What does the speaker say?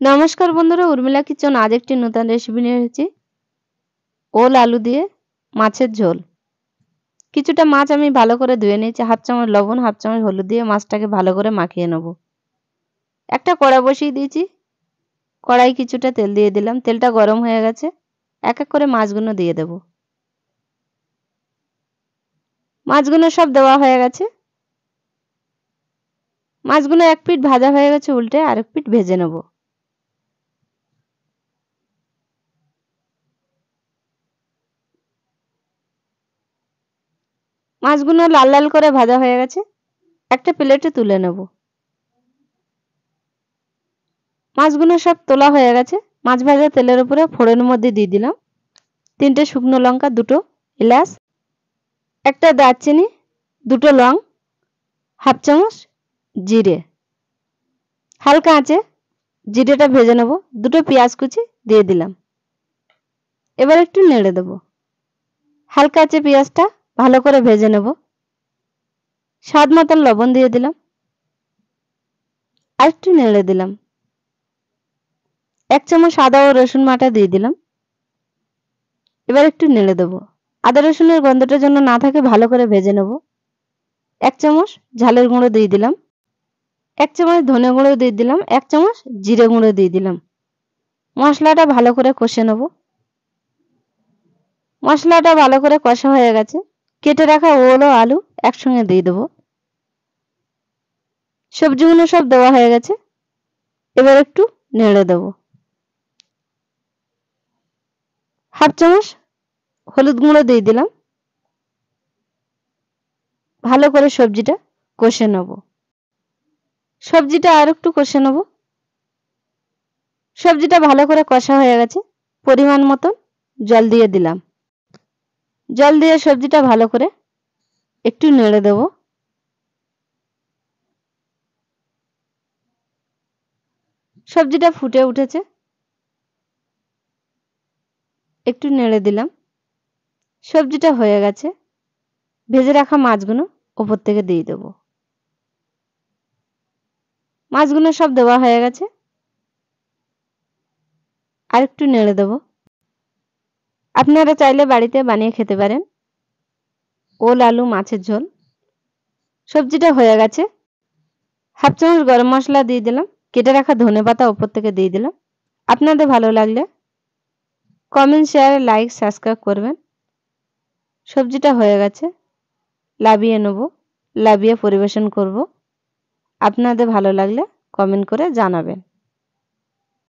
নমস্কার বন্ধুরা, উর্মিলা কিচেন আজ একটি নতুন রেসিপি নিয়ে এসেছি। ওল আলু দিয়ে মাছের ঝোল। কিছুটা মাছ আমি ভালো করে ধুয়ে নিয়েছি, হাফ চামচ লবণ, হাফ চামচ হলুদ দিয়ে মাছটাকে ভালো করে মাখিয়ে নেব। একটা কড়া বসিয়ে দিয়েছি, কড়াই কিছুটা তেল দিয়ে দিলাম, তেলটা গরম হয়ে গেছে। এক এক করে মাছগুলো দিয়ে দেব। মাছগুলো সব দেওয়া হয়ে গেছে। মাছগুলো এক পিঠ ভাজা হয়ে গেছে, উল্টে আরেক পিঠ ভেজে নেব। মাছগুলো লাল লাল করে ভাজা হয়ে গেছে, একটা প্লেটে তুলে নেব। মাছগুলো সব তোলা হয়ে গেছে। মাছ ভাজা তেলের উপরে ফোড়নের মধ্যে দিয়ে দিলাম 3টে শুকনো লঙ্কা, 2টো এলাচ, একটা দারচিনি, 2টো লং, হাফ চামচ জিরে। হালকা আঁচে জিরেটা ভেজে নেব। 2টো পেঁয়াজ কুচি দিয়ে দিলাম। এবার একটু নেড়ে দেব। হালকা আঁচে পেঁয়াজটা ভালো করে ভেজে নেব। স্বাদ মতন লবণ দিয়ে দিলাম, আর একটু নেড়ে দিলাম। 1 চামচ আদা ও রসুন বাটা দিয়ে দিলাম। এবার একটু নেড়ে দেব। আদা রসুনের গন্ধটা যেন না থাকে ভালো করে ভেজে নেব। 1 চামচ ঝালের গুঁড়ো দিয়ে দিলাম, 1 চামচ ধনে গুঁড়ো দিয়ে দিলাম, 1 চামচ জিরে গুঁড়ো দিয়ে দিলাম। মশলাটা ভালো করে কষে নেব। মশলাটা ভালো করে কষা হয়ে গেছে। কেটে রাখা ওল ও আলু একসঙ্গে দিয়ে দেব। সবজিগুলো সব দেওয়া হয়ে গেছে। এবার একটু নেড়ে দেব। হাফ চামচ হলুদ গুঁড়ো দিয়ে দিলাম। ভালো করে সবজিটা কষে নেব। সবজিটা আর একটু কষে নেব। সবজিটা ভালো করে কষা হয়ে গেছে। পরিমাণ মতন জল দিয়ে দিলাম। জল দিয়ে সবজিটা ভালো করে একটু নেড়ে দেব। সবজিটা ফুটে উঠেছে, একটু নেড়ে দিলাম। সবজিটা হয়ে গেছে। ভেজে রাখা মাছগুলো উপর থেকে দিয়ে দেব। মাছগুলো সব দেওয়া হয়ে গেছে। আর একটু নেড়ে দেব। আপনারা চাইলে বাড়িতে বানিয়ে খেতে পারেন ওল আলু মাছের ঝোল। সবজিটা হয়ে গেছে। হাফ চামচ গরম মশলা দিয়ে দিলাম, কেটে রাখা ধনেপাতা উপর থেকে দিয়ে দিলাম। আপনাদের ভালো লাগলে কমেন্ট, শেয়ার, লাইক, সাবস্ক্রাইব করবেন। সবজিটা হয়ে গেছে। নামিয়ে নেব। নামিয়ে পরিবেশন করব। আপনাদের ভালো লাগলে কমেন্ট করে জানাবেন।